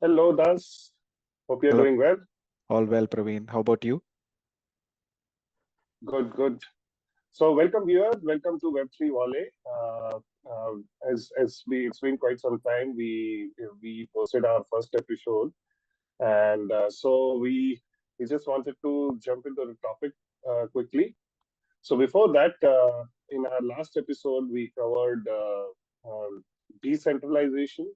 Hello, Das. Hope you're Hello, doing well. all well, Praveen. How about you? Good, good. So, welcome viewers. Welcome to Web3 Volley. Uh, it's been quite some time. We posted our first episode, and we just wanted to jump into the topic quickly. So, before that, in our last episode, we covered decentralization,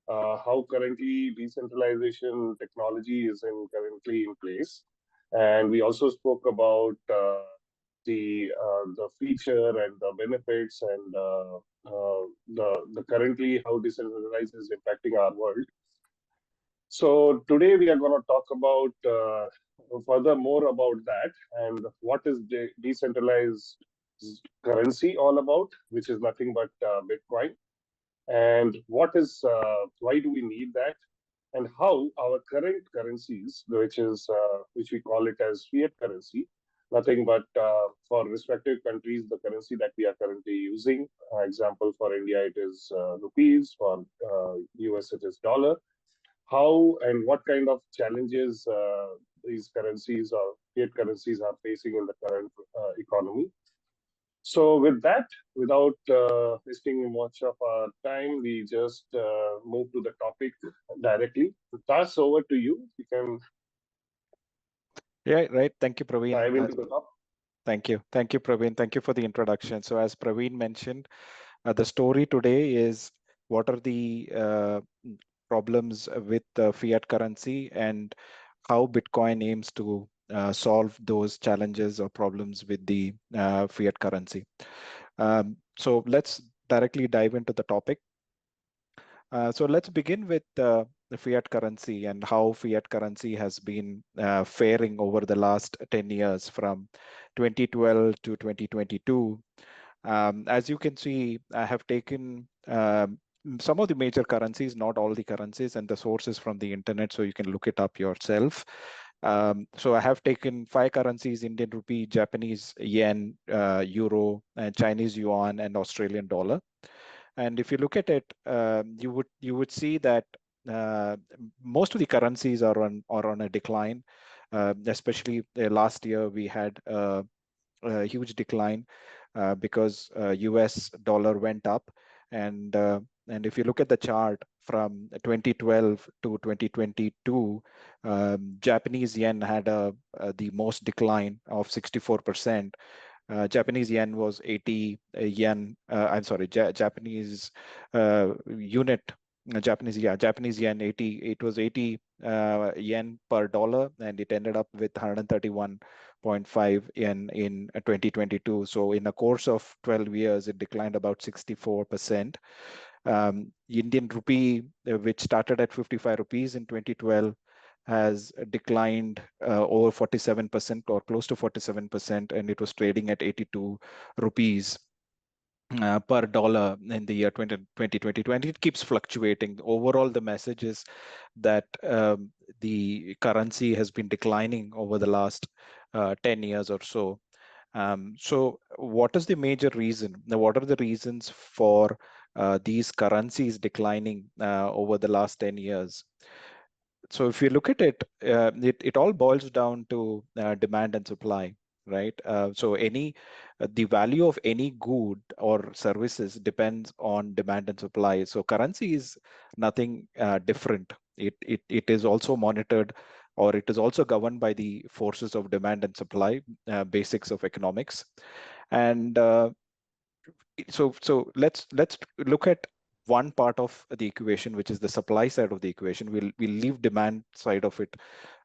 how currently decentralization technology is currently in place, and we also spoke about the feature and the benefits and the currently how decentralized is impacting our world. So today we are going to talk about further more about that and what is decentralized currency all about, which is nothing but Bitcoin, and why do we need that, and how our current currencies, which we call it as fiat currency, nothing but for respective countries the currency that we are currently using. Example, for India it is rupees, for US it is dollar. How and what kind of challenges these currencies or fiat currencies are facing in the current economy. So with that, without wasting much of our time, we just move to the topic directly. Pass over to you. You can Yeah, right. Thank you, Praveen. dive into the topic. Thank you. Thank you, Praveen. Thank you for the introduction. So as Praveen mentioned, the story today is what are the problems with fiat currency and how Bitcoin aims to solve those challenges or problems with the fiat currency. So let's directly dive into the topic. So let's begin with the fiat currency and how fiat currency has been faring over the last 10 years from 2012 to 2022. As you can see, I have taken some of the major currencies, not all the currencies, and the sources from the internet, so you can look it up yourself. So I have taken 5 currencies: Indian rupee, Japanese yen, euro, and Chinese yuan, and Australian dollar. And if you look at it, you would see that most of the currencies are on a decline. Especially last year, we had a huge decline because US dollar went up, and if you look at the chart from 2012 to 2022, Japanese yen had the most decline of 64%. Japanese yen was 80 yen. I'm sorry, Japanese unit. Japanese yen 80. It was 80 yen per dollar, and it ended up with 131.5 yen in 2022. So in a course of 12 years, it declined about 64%. Indian rupee, which started at 55 rupees in 2012, has declined over 47% or close to 47%, and it was trading at 82 rupees per dollar in the year 2022, and it keeps fluctuating. Overall, the message is that the currency has been declining over the last 10 years or so. So what is the major reason? Now, what are the reasons for these currencies declining over the last 10 years? So if you look at it, it all boils down to demand and supply, right? So the value of any good or services depends on demand and supply. So currency is nothing different. It is also monitored, or it is also governed by the forces of demand and supply, basics of economics. And so let's look at one part of the equation, which is the supply side of the equation. We'll leave demand side of it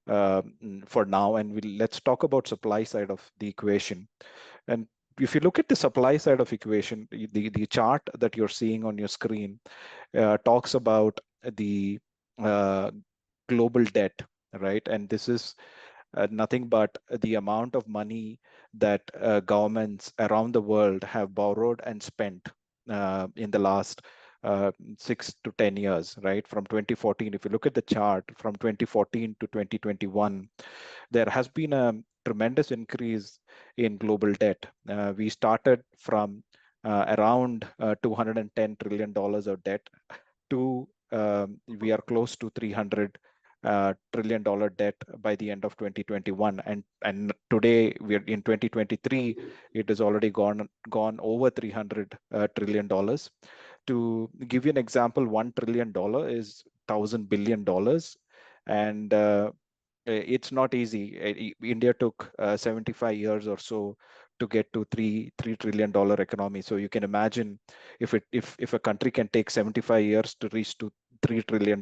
for now, and let's talk about supply side of the equation. And if you look at the supply side of equation, the chart that you're seeing on your screen talks about the global debt, right? And this is nothing but the amount of money that governments around the world have borrowed and spent in the last 6 to 10 years, right? From 2014, if you look at the chart from 2014 to 2021, there has been a tremendous increase in global debt. We started from around $210 trillion of debt to we are close to 300 trillion dollar debt by the end of 2021, and today we are in 2023. It has already gone over 300 trillion dollars. To give you an example, $1 trillion is $1,000 billion, and it's not easy. India took 75 years or so to get to three trillion dollar economy. So you can imagine if a country can take 75 years to reach to $3 trillion,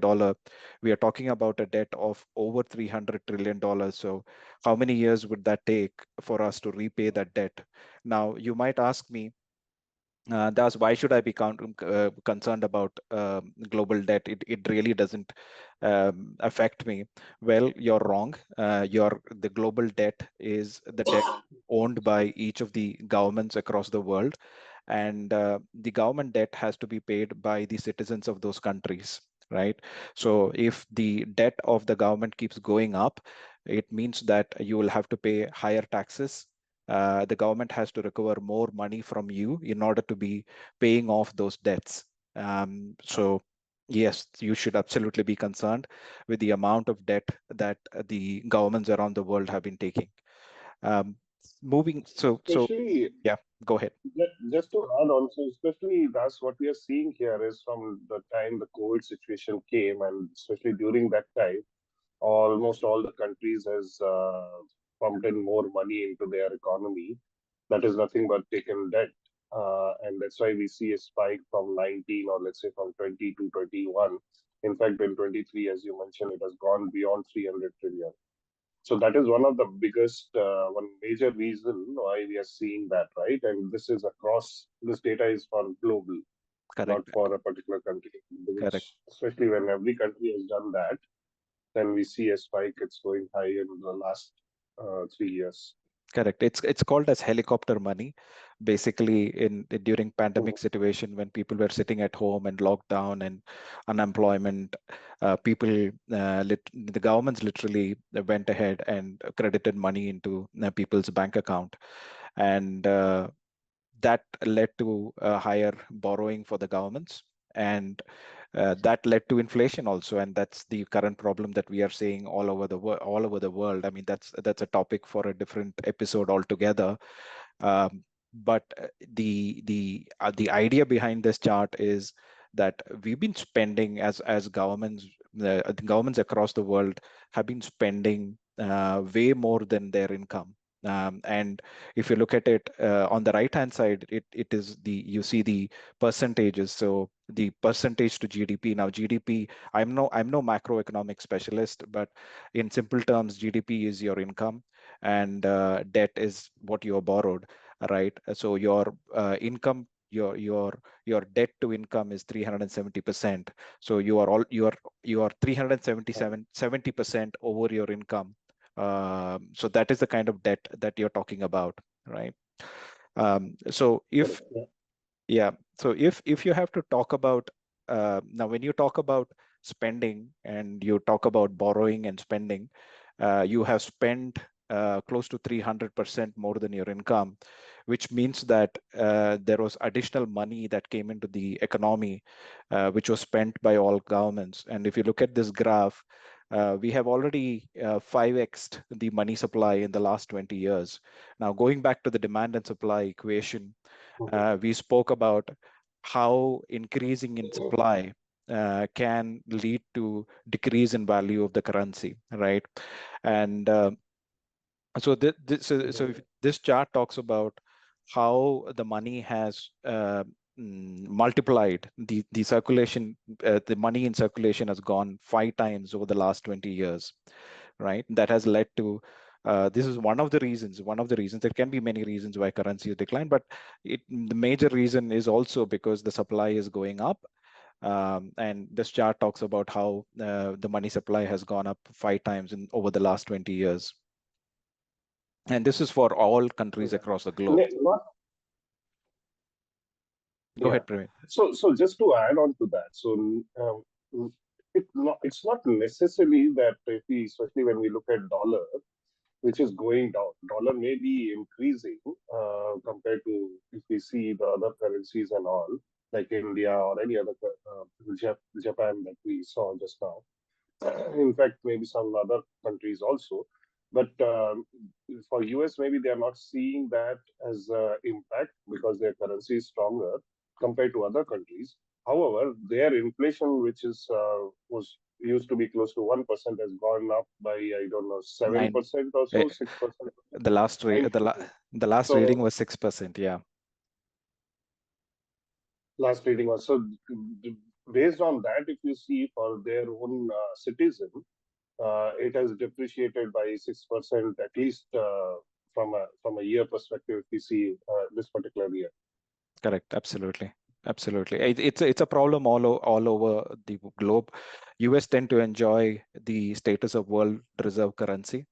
we are talking about a debt of over $300 trillion. So how many years would that take for us to repay that debt? Now you might ask me, that's why should I be concerned about global debt? It really doesn't affect me. Well, you're wrong. The global debt is the debt owned by each of the governments across the world, and the government debt has to be paid by the citizens of those countries, right? So if the debt of the government keeps going up, it means that you will have to pay higher taxes. The government has to recover more money from you in order to be paying off those debts. So yes, you should absolutely be concerned with the amount of debt that the governments around the world have been taking. Um, moving, so Especially, yeah, go ahead. just to add on, so especially that's what we are seeing here is from the time the COVID situation came, and especially during that time, almost all the countries has pumped in more money into their economy. That is nothing but taken debt. And that's why we see a spike from 19, or let's say from 20 to 21. In fact, in 23, as you mentioned, it has gone beyond 300 trillion. So that is one of the biggest, one major reason why we are seeing that, right? And this is across, this data is for global, not Correct, for a particular country, correct. which, especially when every country has done that, then we see a spike. It's going high in the last 3 years. Correct. It's called as helicopter money. Basically, during Mhm. pandemic situation when people were sitting at home and locked down and unemployment, the governments literally went ahead and credited money into people's bank account, and that led to higher borrowing for the governments, and that led to inflation also, and that's the current problem that we are seeing all over the world. I mean, that's a topic for a different episode altogether. But the idea behind this chart is that we've been spending as governments, the governments across the world have been spending way more than their income. And if you look at it on the right hand side, it is you see the percentages. So the percentage to GDP. Now GDP, I'm no macroeconomic specialist, but in simple terms, GDP is your income, and debt is what you are borrowed, right? So your income, your debt to income is 370%. So you are 70% over your income. So that is the kind of debt that you're talking about, right? So if Correct. Yeah. yeah. So if you have to talk about now, when you talk about spending and you talk about borrowing and spending, you have spent close to 300% more than your income, which means that there was additional money that came into the economy, which was spent by all governments. And if you look at this graph, we have already 5x'd the money supply in the last 20 years. Now, going back to the demand and supply equation, Mhm. we spoke about how increasing in supply can lead to decrease in value of the currency, right? And so if this chart talks about how the money has multiplied, the circulation, the money in circulation has gone 5 times over the last 20 years, right? That has led to this is one of the reasons. There can be many reasons why currency has declined, but the major reason is also because the supply is going up. And this chart talks about how the money supply has gone up 5 times in over the last 20 years. And this is for all countries Yeah. across the globe. Not, Go yeah. ahead, Praveen. So just to add on to that, so it's not necessarily that if we, especially when we look at dollar, which is going down. Dollar may be increasing compared to if we see the other currencies and all, like India or any other Japan that we saw just now. In fact, maybe some other countries also. But for US, maybe they are not seeing that as impact because their currency is stronger compared to other countries. However, their inflation, which is was used to be close to 1%, has gone up by I don't know seven Nine. percent or eh, so, 6%, The last rate, 9%. the last reading So was 6%. Yeah, last reading was so. Based on that, if you see for their own citizen, it has depreciated by 6% at least from a year perspective. If we see this particular year. correct. Absolutely. Absolutely. It's a problem all over the globe. US tend to enjoy the status of world reserve currency.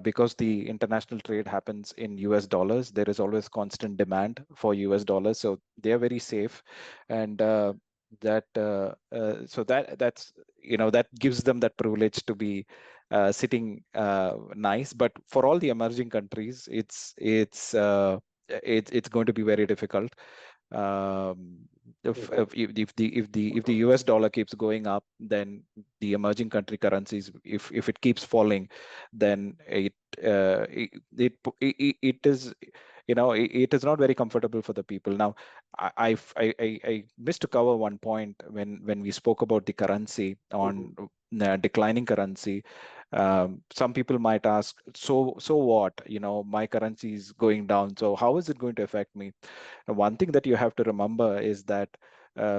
Because the international trade happens in US dollars, there is always constant demand for US dollars. So they are very safe. And that's, that gives them that privilege to be sitting nice. But for all the emerging countries, it's going to be very difficult. um, Mhm, if the US dollar keeps going up, then the emerging country currencies, if it keeps falling, then it is, it is not very comfortable for the people. Now, I missed to cover one point when we spoke about the currency mhm, on declining currency. Some people might ask, so what? My currency is going down, so how is it going to affect me? One thing that you have to remember is that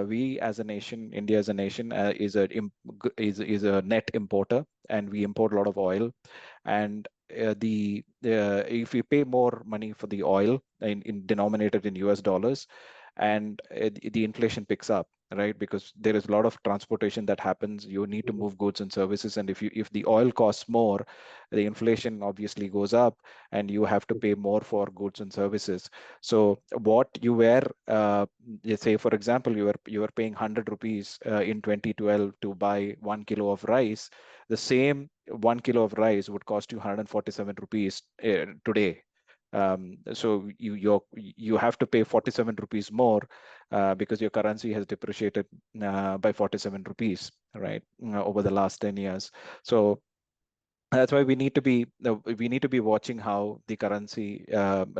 we as a nation, India as a nation, is a net importer, and we import a lot of oil. And the if we pay more money for the oil in denominated in US dollars, and the inflation picks up, right? Because there is a lot of transportation that happens. You need to mhm, move goods and services, and if the oil costs more, the inflation obviously goes up, and you have to pay more for goods and services. So what you were, let's say, for example, you were paying 100 rupees in 2012 to buy 1 kilo of rice. The same 1 kilo of rice would cost you 147 rupees today. So you have to pay 47 rupees more because your currency has depreciated by 47 rupees, right, over the last 10 years. So that's why we need to be watching how the currency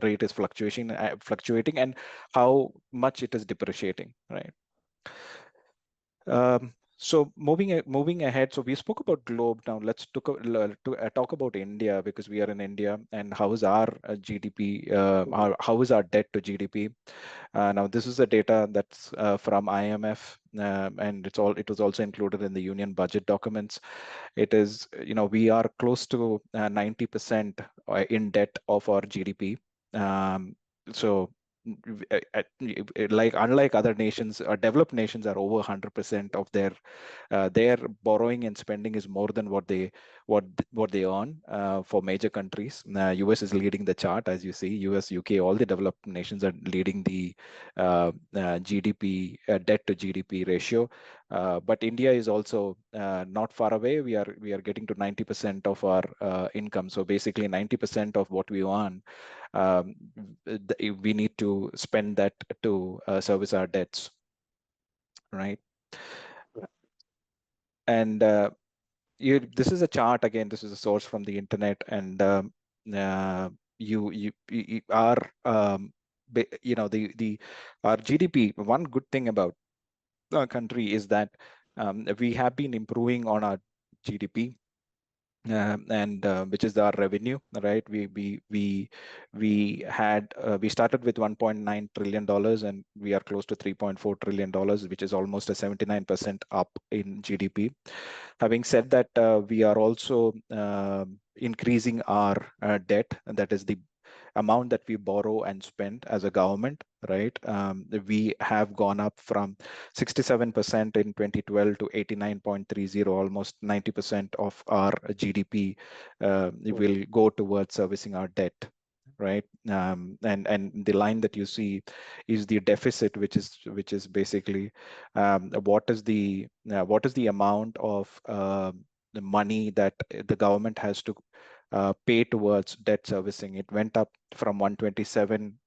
rate is fluctuating, and how much it is depreciating, right? So moving ahead, so we spoke about globe. Now let's talk about India, because we are in India, and how is our GDP? mhm, How is our debt to GDP? Now this is the data that's from IMF, and it was also included in the union budget documents. It is, we are close to 90% in debt of our GDP. Um, so, like, unlike other nations, developed nations are over 100% of their borrowing and spending is more than what what they earn for major countries. US is leading the chart, as you see. US, UK, all the developed nations are leading the GDP, debt to GDP ratio. But India is also not far away. We are getting to 90% of our income. So basically, 90% of what we earn, um, we need to spend that to service our debts, right? And this is a chart again. This is a source from the internet, and uh, you are the our GDP. One good thing about our country is that we have been improving on our GDP, and which is our revenue, right? We started with 1.9 trillion dollars, and we are close to 3.4 trillion dollars, which is almost a 79% up in GDP. Having said that, we are also increasing our debt, and that is the amount that we borrow and spend as a government, right? We have gone up from 67% in 2012 to 89.30, almost 90% of our GDP mhm, will go towards servicing our debt, right? And the line that you see is the deficit, which is basically what is the amount of the money that the government has to pay towards debt servicing. It went up from 127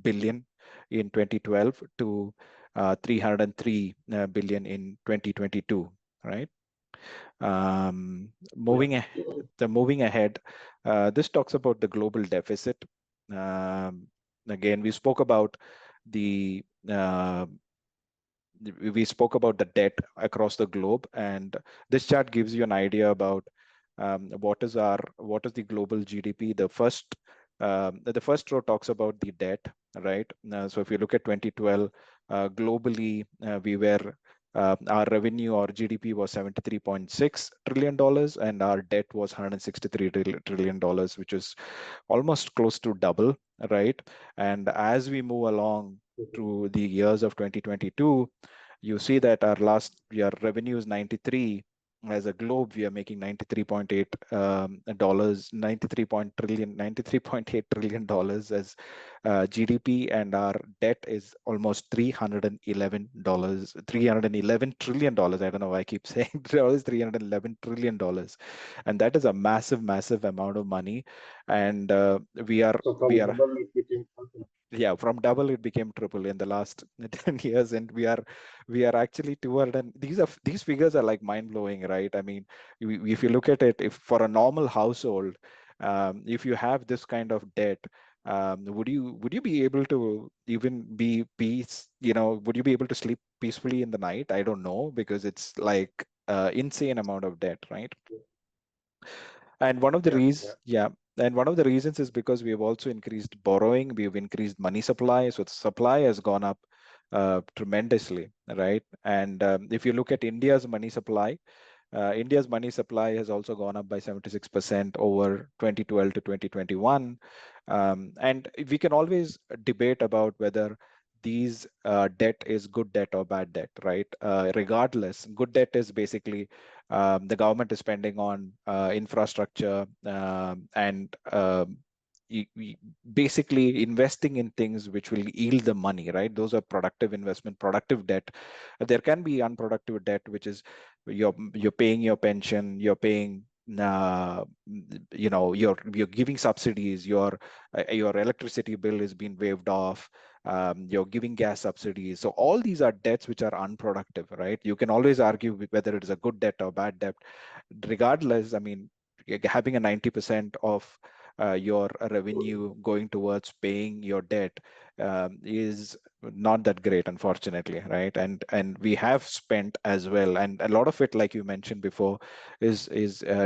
billion in 2012 to 303 billion in 2022, right? Yeah. Moving ahead, this talks about the global deficit. Um, Again, the uh, we spoke about the debt across the globe, and this chart gives you an idea about what is the global GDP. The first row talks about the debt, right? So if you look at 2012, globally, our revenue or GDP was $73.6 trillion, and our debt was $163 trillion, which is almost close to double, right? And as we move along through the years of 2022, you see that our last year revenue is 93. As a globe, we are making 93.8 dollars, 93.8 trillion dollars as GDP, and our debt is almost $311, $311 trillion. I don't know why I keep saying dollars, $311 trillion, and that is a massive, massive amount of money. And we are So we from are double it became triple. yeah, from double it became triple in the last 10 years, and we are actually toward, and these figures are like mind blowing, right? I mean, if you look at it, if for a normal household, if you have this kind of debt, would you be able to even be peace, would you be able to sleep peacefully in the night? I don't know, because it's like insane amount of debt, right? And one of the Yeah, yeah. reasons, yeah, and one of the reasons is because we have also increased borrowing, we've increased money supply, so the supply has gone up tremendously, right? And if you look at India's money supply has also gone up by 76% over 2012 to 2021. And we can always debate about whether these debt is good debt or bad debt, right? Regardless, good debt is basically the government is spending on infrastructure, and basically investing in things which will yield the money, right? Those are productive investment, productive debt. There can be unproductive debt, which is you're paying your pension, you're paying you're giving subsidies, your electricity bill is being waived off, you're giving gas subsidies. So all these are debts which are unproductive, right? You can always argue whether it is a good debt or bad debt. Regardless, I mean, having a 90% of your revenue going towards paying your debt is not that great, unfortunately, right? And we have spent as well, and a lot of it, like you mentioned before, is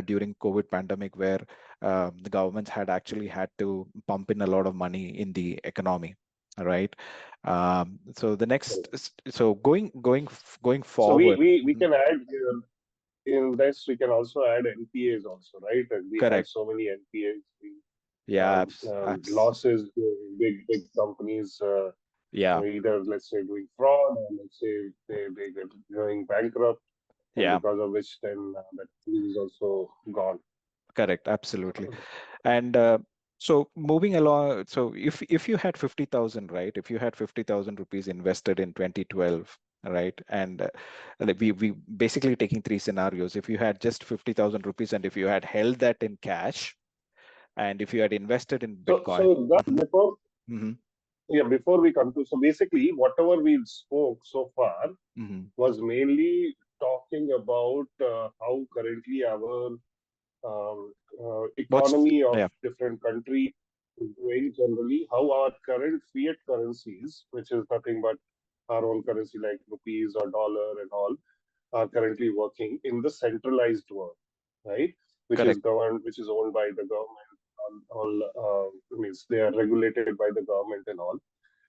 during COVID pandemic, where the governments had actually had to pump in a lot of money in the economy, right? So the next, so going So we, forward. we, we Mhm. can add here in this, we can also add NPAs also, right? And we have Correct. so many NPAs. Yeah, Losses to big companies, yeah, either let's say doing fraud, or let's say they get going bankrupt, and yeah. because of which then that company is also gone. Correct, absolutely. And so moving along, so if you had 50,000, right? If you had 50,000 rupees invested in 2012, right? And like we basically taking three scenarios. If you had just 50,000 rupees, and if you had held that in cash, and if you had invested in So Bitcoin. so that Hmm. before Hmm. yeah before we conclude, so basically whatever we spoke so far Hmm. was mainly talking about how currently our economy of Yeah, different countries is doing generally, how our current fiat currencies, which is nothing but our own currency like rupees or dollar and all, are currently working in the centralized world, right? correct. Which is owned by the government. Means they are regulated by the government and all.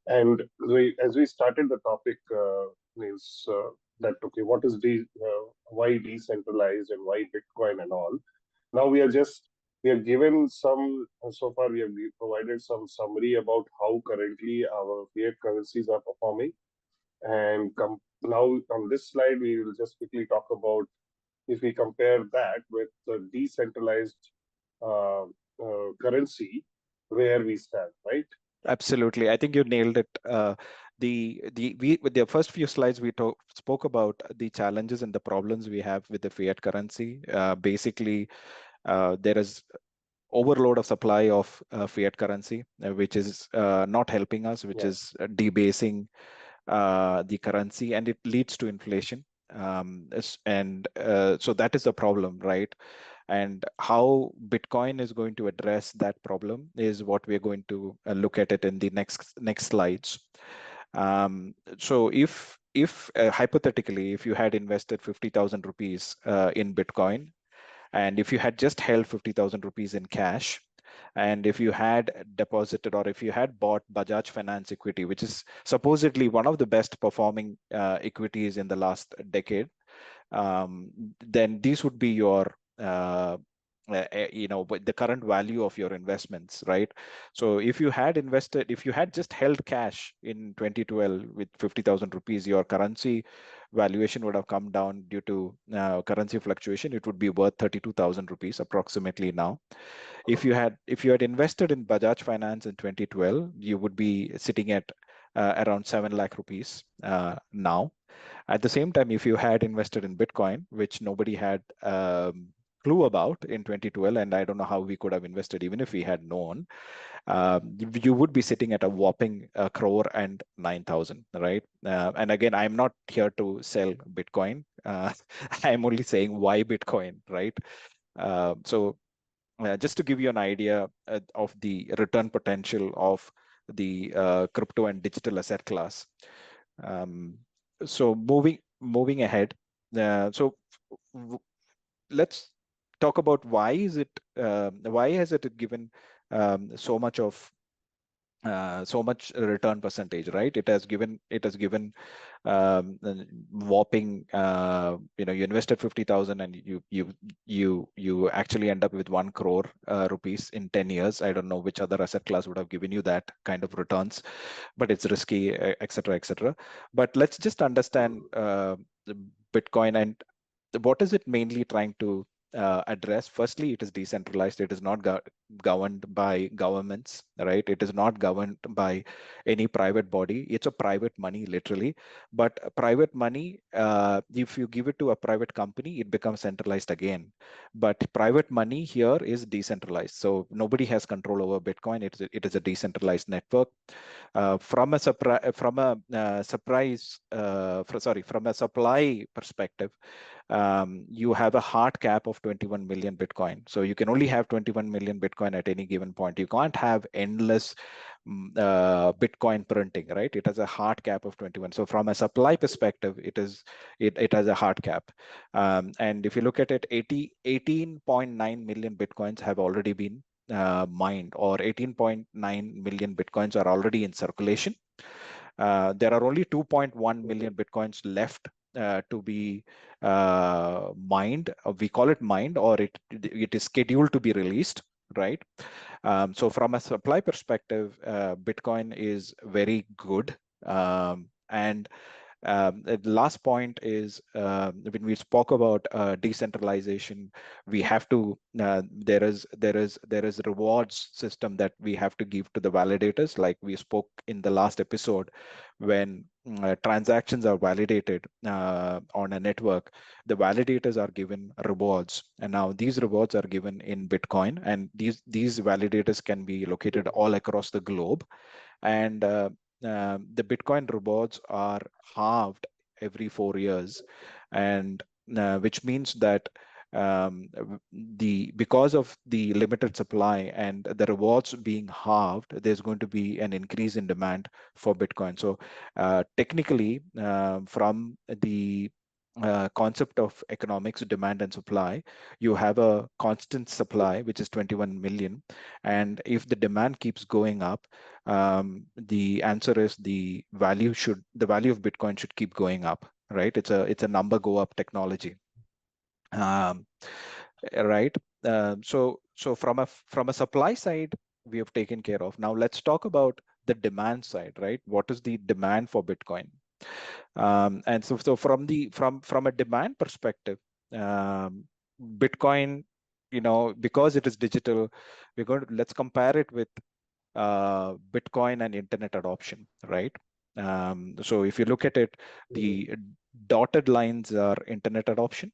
And as we started the topic, means that okay, why decentralized and why Bitcoin and all. Now we have given some so far we have provided some summary about how currently our fiat currencies are performing, and now on this slide we will just quickly talk about if we compare that with the decentralized currency, where we stand, right? Absolutely. I think you nailed it. With the first few slides, we spoke about the challenges and the problems we have with the fiat currency. Basically, there is overload of supply of fiat currency, which is not helping us, which Yeah. is debasing the currency, and it leads to inflation. So that is the problem, right? And how Bitcoin is going to address that problem is what we're going to look at it in the next slides. So if hypothetically, if you had invested 50,000 rupees in Bitcoin, and if you had just held 50,000 rupees in cash, and if you had deposited or if you had bought Bajaj Finance equity, which is supposedly one of the best performing equities in the last decade, then these would be your the current value of your investments, right? So if you had invested, if you had just held cash in 2012 with 50,000 rupees, your currency valuation would have come down due to currency fluctuation. It would be worth 32,000 rupees approximately now. If you had invested in Bajaj Finance in 2012, you would be sitting at around 7 lakh rupees now. At the same time, if you had invested in Bitcoin, which nobody had clue about in 2012, and I don't know how we could have invested even if we had known, you would be sitting at a whopping crore and 9,000, right? And again, I'm not here to sell Bitcoin. I'm only saying why Bitcoin, right? So just to give you an idea of the return potential of the crypto and digital asset class. Um, so moving ahead, so let's talk about why has it given so much of so much return percentage, right? It has given whopping, you invested 50,000 and you actually end up with 1 crore rupees in 10 years. I don't know which other asset class would have given you that kind of returns, but it's risky, etc., etc. But let's just understand the Bitcoin and what is it mainly trying to address. Firstly, it is decentralized. It is not governed by governments, right? It is not governed by any private body. It's a private money, literally. But private money, if you give it to a private company, it becomes centralized again. But private money here is decentralized. So nobody has control over Bitcoin. It is a decentralized network. From a supply perspective, you have a hard cap of 21 million Bitcoin. So you can only have 21 million Bitcoin at any given point. You can't have endless Bitcoin printing, right? It has a hard cap of 21. So from a supply perspective, it has a hard cap. And if you look at it, 18.9 million Bitcoins have already been mined, or 18.9 million Bitcoins are already in circulation. There are only 2.1 million Bitcoins left to be mined. We call it mined, or it is scheduled to be released, right? So from a supply perspective, Bitcoin is very good. And the last point is, when we spoke about decentralization, we have to there is rewards system that we have to give to the validators, like we spoke in the last episode. When transactions are validated on a network, the validators are given rewards, and now these rewards are given in Bitcoin, and these validators can be located all across the globe. And the Bitcoin rewards are halved every 4 years, and which means that because of the limited supply and the rewards being halved, there's going to be an increase in demand for Bitcoin. So technically, from the concept of economics, demand and supply, you have a constant supply, which is 21 million. And if the demand keeps going up, the answer is the value of Bitcoin should keep going up, right? It's a number go up technology. Um, right. So from a supply side, we have taken care of. Now let's talk about the demand side, right? What is the demand for Bitcoin? And so from a demand perspective, Bitcoin, because it is digital, let's compare it with Bitcoin and internet adoption, right? So if you look at it, the dotted lines are internet adoption,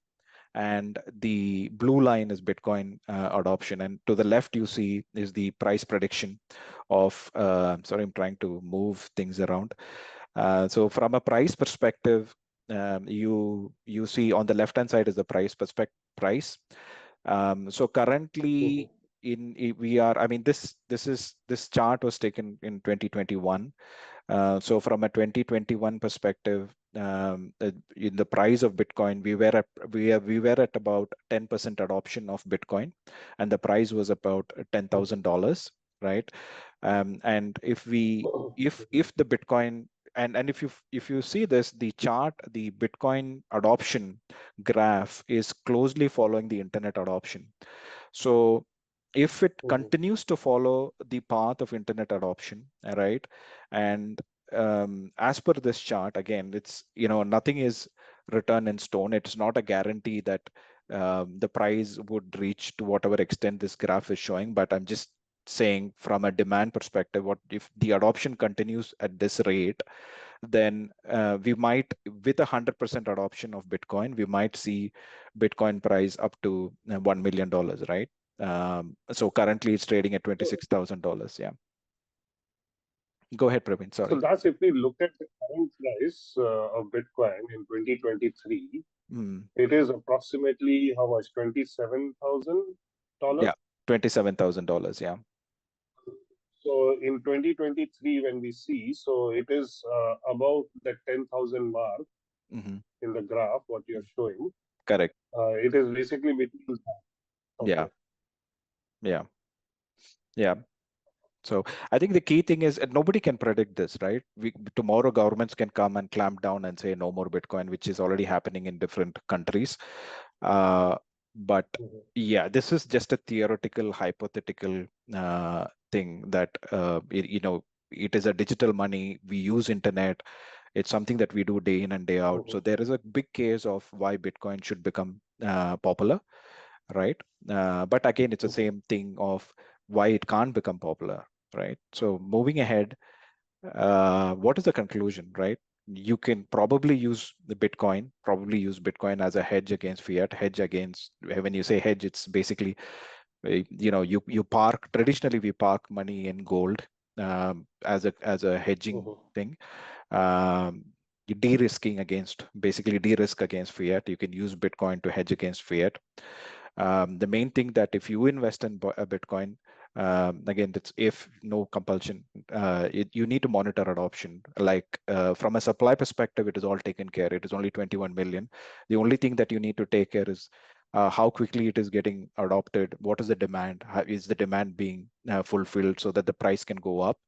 and the blue line is Bitcoin adoption. And to the left, you see is the price prediction of, sorry, I'm trying to move things around. So from a price perspective, you see on the left hand side is the price. So currently we are, I mean, this chart was taken in 2021. So from a 2021 perspective, in the price of Bitcoin, we were at about 10% adoption of Bitcoin, and the price was about $10,000, right? And if the Bitcoin, and if you see this, the chart, the Bitcoin adoption graph is closely following the internet adoption. So if it continues to follow the path of internet adoption, right, and as per this chart, again, it's, nothing is written in stone. It's not a guarantee that the price would reach to whatever extent this graph is showing, but I'm just saying from a demand perspective, what if the adoption continues at this rate, then we might, with 100% adoption of Bitcoin, we might see Bitcoin price up to $1 million, right? So currently it's trading at $26,000. Yeah. Go ahead, Praveen. So Sorry. that's if we look at the current price of Bitcoin in 2023, Mm, it is approximately how much? $27,000. yeah, $27,000. Yeah. So in 2023, when we see, so it is about the 10,000 mark Hmm. in the graph, what you're showing. Correct. It is basically between that. Yeah. Okay. Yeah. Yeah. So I think the key thing is nobody can predict this, right? Tomorrow governments can come and clamp down and say no more Bitcoin, which is already happening in different countries. Uh, but Mhm. yeah, this is just a theoretical, hypothetical thing that it is a digital money. We use internet. It's something that we do day in and day out. So Mhm. there is a big case of why Bitcoin should become popular, right? But again, it's the Mhm. same thing of why it can't become popular, right? So moving ahead, what is the conclusion, right? You can probably use Bitcoin as a hedge against fiat, hedge against, when you say hedge, it's basically, you park, traditionally we park money in gold as a hedging Mhm. thing. Um, de-risking against, basically de-risk against fiat. You can use Bitcoin to hedge against fiat. The main thing that if you invest in a Bitcoin, again, that's if no compulsion, you need to monitor adoption. Like from a supply perspective, it is all taken care. It is only 21 million. The only thing that you need to take care is how quickly it is getting adopted. What is the demand? How is the demand being fulfilled so that the price can go up?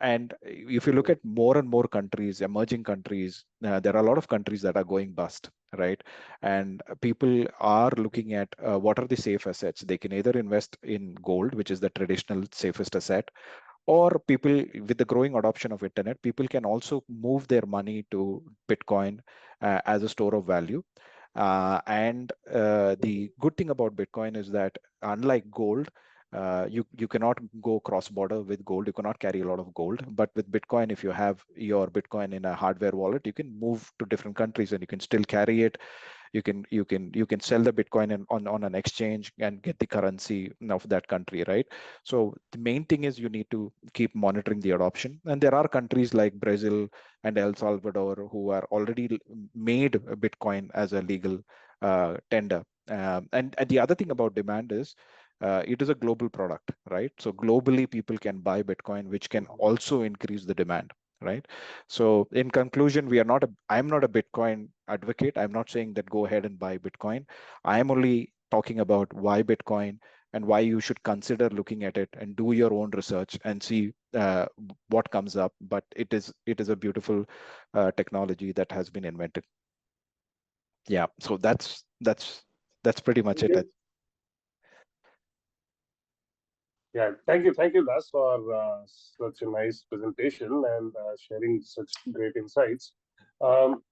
And if you look Mhm. at more and more countries, emerging countries, there are a lot of countries that are going bust, right? And people are looking at what are the safe assets. They can either invest in gold, which is the traditional safest asset, or people, with the growing adoption of internet, people can also move their money to Bitcoin as a store of value. And Mhm. the good thing about Bitcoin is that unlike gold, you cannot go cross border with gold. You cannot carry a lot of gold. But with Bitcoin, if you have your Bitcoin in a hardware wallet, you can move to different countries and you can still carry it. You can sell the Bitcoin on an exchange and get the currency of that country, right? So the main thing is you need to keep monitoring the adoption. And there are countries like Brazil and El Salvador who are already made Bitcoin as a legal tender. And the other thing about demand is it is a global product, right? So globally, people can buy Bitcoin, which can Mhm. also increase the demand, right? So in conclusion, I'm not a Bitcoin advocate. I'm not saying that go ahead and buy Bitcoin. I'm only talking about why Bitcoin and why you should consider looking at it and do your own research and see what comes up. But it is a beautiful technology that has been invented. Yeah. So that's pretty much Thank it. you. Yeah, thank you, Das, for such a nice presentation and sharing such great insights. Um,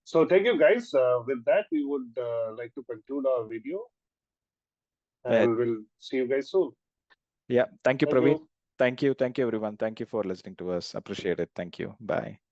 so thank you, guys. With that, we would like to conclude our video, Uh, and we'll see you guys soon. yeah. Thank you, Thank Praveen. you. Thank you. Thank you, everyone. Thank you for listening to us. Appreciate it. Thank you. Bye.